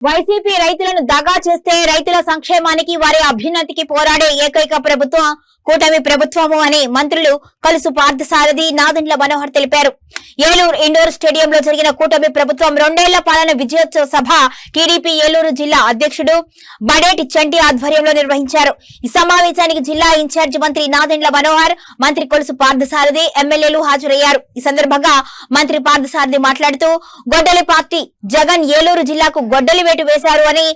YCP రైతులను దగా చేస్తే రైతుల సంక్షేమానికి వారి అభ్యున్నతికి పోరాడే ఏకైక ప్రభుత్వం కూటమి ప్రభుత్వము అని మంత్రులు కలుసు పార్థసారథి నాదెండ్ల మనోహర్ తెలిపారు. ఏలూరు ఇండోర్ స్టేడియంలో జరిగిన కూటమి ప్రభుత్వం 2 ఏళ్ల పాలన విజయోత్సవ సభ టీడీపీ ఏలూరు జిల్లా అధ్యక్షుడు బడేటి చంటి ఆధ్వర్యంలో నిర్వహించారు. ఈ సమావేశానికి జిల్లా ఇన్ఛార్జి మంత్రి నాదెండ్ల మనోహర్, మంత్రి కొలుసు పార్థసారథి, ఎమ్మెల్యేలు హాజరయ్యారు. ఈ సందర్భంగా మంత్రి పార్థసారథి మాట్లాడుతూ గొడ్డలి పార్టీ జగన్ ఏలూరు జిల్లాకు గొడ్డలి వేటు వేశారు అని,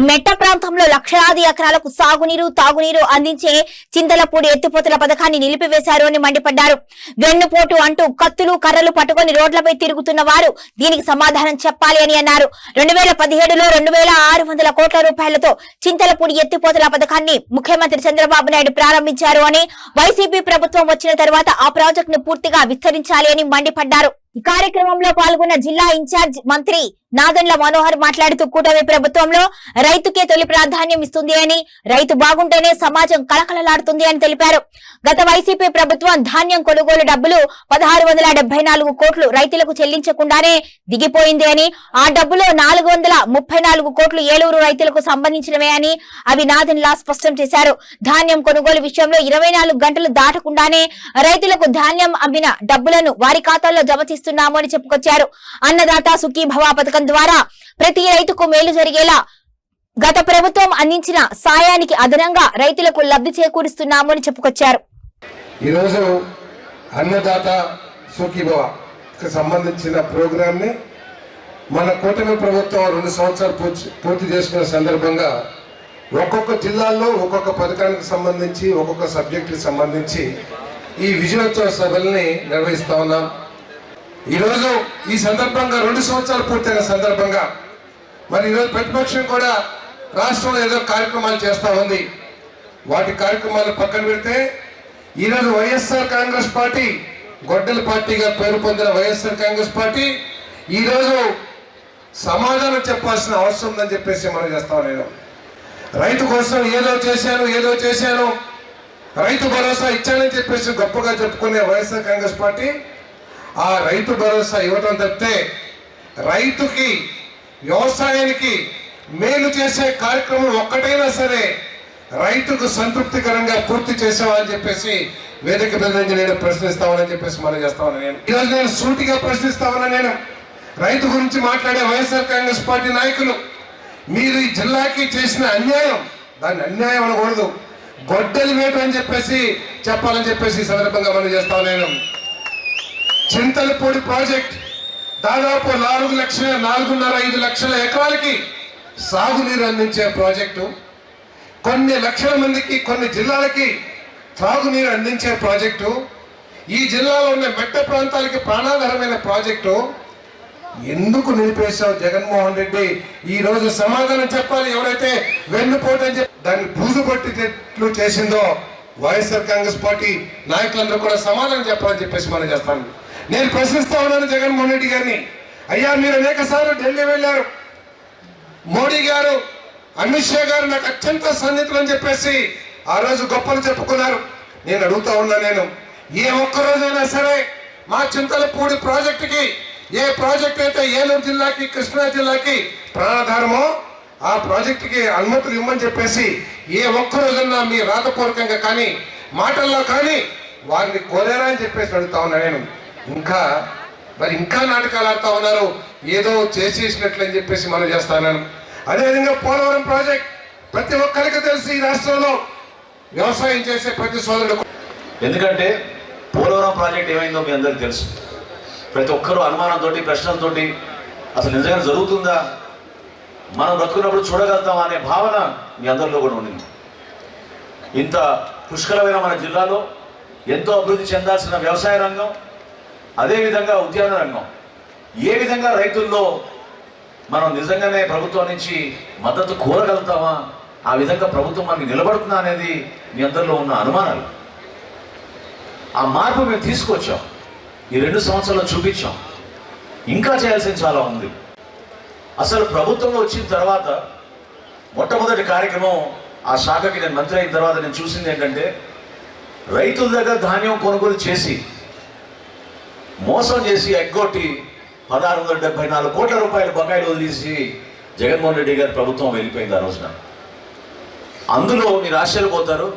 మెట్ట ప్రాంతంలో లక్షలాది ఎకరాలకు సాగునీరు తాగునీరు అందించే చింతలపూడి ఎత్తిపోతల పథకాన్ని నిలిపివేశారు అని మండిపడ్డారు. వెన్నుపోటు అంటూ కత్తులు కర్రలు పట్టుకుని రోడ్లపై తిరుగుతున్న వారు దీనికి సమాధానం చెప్పాలి అని అన్నారు. 2017లో 2600 కోట్ల రూపాయలతో చింతలపూడి ఎత్తిపోతల పథకాన్ని ముఖ్యమంత్రి చంద్రబాబు నాయుడు ప్రారంభించారు అని, వైసీపీ ప్రభుత్వం వచ్చిన తర్వాత ఆ ప్రాజెక్టును పూర్తిగా విస్తరించాలి అని మండిపడ్డారు. ఈ కార్యక్రమంలో పాల్గొన్న జిల్లా ఇన్ఛార్జ్ మంత్రి నాదెండ్ల మనోహర్ మాట్లాడుతూ కూటమి ప్రభుత్వంలో రైతుకే తొలి ప్రాధాన్యం ఇస్తుంది అని, రైతు బాగుంటేనే సమాజం కళకళలాడుతుంది అని తెలిపారు. గత వైసీపీ ప్రభుత్వం ధాన్యం కొనుగోలు డబ్బులు 1674 కోట్లు రైతులకు చెల్లించకుండానే దిగిపోయింది అని, ఆ డబ్బులో 434 కోట్లు ఏలూరు రైతులకు సంబంధించినవే అని అవి నాదెండ్ల స్పష్టం చేశారు. ధాన్యం కొనుగోలు విషయంలో 24 గంటలు దాటకుండానే రైతులకు ధాన్యం అమ్మిన డబ్బులను వారి ఖాతాల్లో జమ చేస్తున్నాము అని చెప్పుకొచ్చారు. అన్నదాత సుఖీభవ పథకం ద్వారా ప్రతి రైతుకు మేలు జరిగేలా గత ప్రభుత్వం అందించిన సాయానికి అదనంగా రైతులకు లబ్ధి చేకూరుస్తున్నాము అని చెప్పుకొచ్చారు. ఈరోజు అన్నదాత సుఖీభవ సంబంధించిన ప్రోగ్రామ్ ని మన కూటమి ప్రభుత్వం 2 సంవత్సరాలు పూర్తి చేసుకున్న సందర్భంగా ఒక్కొక్క జిల్లాల్లో ఒక్కొక్క పథకానికి సంబంధించి ఒక్కొక్క సబ్జెక్టుకి సంబంధించి ఈ విజయోత్సవ సభల్ని నిర్వహిస్తా ఉన్నాం. ఈరోజు ఈ సందర్భంగా 2 సంవత్సరాలు పూర్తయిన సందర్భంగా మరి ఈరోజు ప్రతిపక్షం కూడా రాష్ట్రంలో ఏదో కార్యక్రమాలు చేస్తూ ఉంది. వాటి కార్యక్రమాలు పక్కన పెడితే ఈరోజు వైఎస్ఆర్ కాంగ్రెస్ పార్టీ, గొడ్డల పార్టీగా పేరు పొందిన వైఎస్ఆర్ కాంగ్రెస్ పార్టీ ఈరోజు సమాధానం చెప్పాల్సిన అవసరం ఉందని చెప్పేసి మనం చేస్తాం. నేను రైతు కోసం ఏదో చేశాను రైతు భరోసా ఇచ్చానని చెప్పేసి గొప్పగా చెప్పుకునే వైఎస్ఆర్ కాంగ్రెస్ పార్టీ ఆ రైతు భరోసా ఇవ్వడం తప్పితే రైతుకి వ్యవసాయానికి మేలు చేసే కార్యక్రమం ఒక్కటైనా సరే రైతుకు సంతృప్తికరంగా పూర్తి చేసామని చెప్పేసి వేదిక మీద నుంచి నేను ప్రశ్నిస్తామని చెప్పేసి మనం చేస్తామని ఈరోజు నేను సూటిగా ప్రశ్నిస్తామని నేను రైతు గురించి మాట్లాడే వైఎస్ఆర్ కాంగ్రెస్ పార్టీ నాయకులు, మీరు ఈ జిల్లాకి చేసిన అన్యాయం, దాన్ని అన్యాయం అనకూడదు, గొడ్డలి వేటు అని చెప్పేసి చెప్పాలని చెప్పేసి ఈ సందర్భంగా మనం చేస్తామని నేను. చింతలపూడి ప్రాజెక్ట్ దాదాపు 4.5 లక్షల ఎకరాలకి సాగునీరు అందించే ప్రాజెక్టు, కొన్ని లక్షల మందికి కొన్ని జిల్లాలకి త్రాగునీరు అందించే ప్రాజెక్టు, ఈ జిల్లాలో ఉన్న మెట్ట ప్రాంతాలకి ప్రాణాధారమైన ప్రాజెక్టు ఎందుకు నిలిపేశావు జగన్మోహన్ రెడ్డి? ఈ రోజు సమాధానం చెప్పాలి. ఎవరైతే వెన్నుపోటని చెప్పి దాన్ని బూజు పట్టినట్లు చేసిందో వైఎస్ఆర్ కాంగ్రెస్ పార్టీ నాయకులందరూ కూడా సమాధానం చెప్పాలని చెప్పేసి మనం చేస్తాను. నేను ప్రశ్నిస్తా ఉన్నాను జగన్మోహన్ రెడ్డి గారిని, అయ్యా మీరు అనేక సార్లు ఢిల్లీ వెళ్ళారు, మోడీ గారు అమిత్ షా గారు నాకు అత్యంత సన్నిహితులు అని చెప్పేసి ఆ రోజు గొప్పలు చెప్పుకున్నారు. నేను అడుగుతా ఉన్నా, నేను ఏ ఒక్కరోజైనా సరే మా చింతలపూడి ప్రాజెక్టుకి, ఏ ప్రాజెక్ట్ అయితే ఏలూరు జిల్లాకి కృష్ణా జిల్లాకి ప్రాణాధారమో ఆ ప్రాజెక్టుకి అనుమతులు ఇవ్వమని చెప్పేసి ఏ ఒక్కరోజన్నా మీ రాతపూర్వకంగా కానీ మాటల్లో కానీ వారిని కోరారా అని చెప్పేసి అడుగుతా ఉన్నా నేను. ఇంకా నాటకాలు ఆడుతూ ఉన్నారు, ఏదో చేసేసినట్లు అని చెప్పేసి మనం చేస్తాను. అదేవిధంగా పోలవరం ప్రాజెక్ట్ ప్రతి ఒక్కరికి తెలిసి ఈ రాష్ట్రంలో వ్యవసాయం చేసే ప్రతి సోదరుడు, ఎందుకంటే పోలవరం ప్రాజెక్ట్ ఏమైందో మీ అందరికీ తెలుసు. ప్రతి ఒక్కరూ అనుమానంతో ప్రశ్నలతో అసలు నిజంగా జరుగుతుందా, మనం బ్రతుకున్నప్పుడు చూడగలుగుతాం అనే భావన మీ అందరిలో కూడా ఉండింది. ఇంత పుష్కలమైన మన జిల్లాలో ఎంతో అభివృద్ధి చెందాల్సిన వ్యవసాయ రంగం, అదేవిధంగా ఉద్యాన రంగం, ఏ విధంగా రైతుల్లో మనం నిజంగానే ప్రభుత్వం నుంచి మద్దతు కోరగలుగుతామా, ఆ విధంగా ప్రభుత్వం మనకి నిలబడుతుందా అనేది మీ అందరిలో ఉన్న అనుమానాలు. ఆ మార్పు మేము తీసుకొచ్చాం, ఈ 2 సంవత్సరాల్లో చూపించాం. ఇంకా చేయాల్సింది చాలా ఉంది. అసలు ప్రభుత్వంలో వచ్చిన తర్వాత మొట్టమొదటి కార్యక్రమం, ఆ శాఖకి నేను మంత్రి అయిన తర్వాత నేను చూసింది ఏంటంటే, రైతుల దగ్గర ధాన్యం కొనుగోలు చేసి మోసం చేసి ఎగ్గొట్టి 1674 కోట్ల రూపాయలు బకాయిలు వదిలేసి జగన్మోహన్ రెడ్డి గారి ప్రభుత్వం వెళ్ళిపోయింది ఆ రోజున. అందులో మీరు ఆశ్చర్యపోతారు,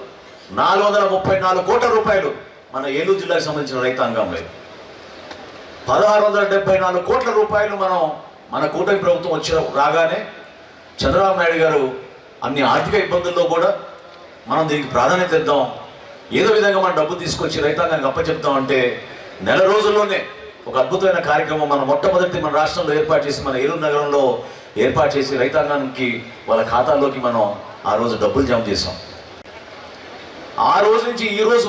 434 కోట్ల రూపాయలు మన ఏలూరు జిల్లాకు సంబంధించిన రైతాంగంలో, 1674 కోట్ల రూపాయలు మన కూటమి ప్రభుత్వం రాగానే చంద్రబాబు నాయుడు గారు అన్ని ఆర్థిక ఇబ్బందుల్లో కూడా మనం దీనికి ప్రాధాన్యత ఇద్దాం, ఏదో విధంగా మనం డబ్బు తీసుకొచ్చి రైతాంగానికి అప్పచెప్తామంటే నెల రోజుల్లోనే ఒక అద్భుతమైన కార్యక్రమం మన మొట్టమొదటి మన రాష్ట్రంలో ఏర్పాటు చేసి, మన ఏలూరు నగరంలో ఏర్పాటు చేసి రైతాంగానికి వాళ్ళ ఖాతాల్లోకి మనం ఆ రోజు డబ్బులు జమ చేసాం. ఆ రోజు నుంచి ఈ రోజు వరకు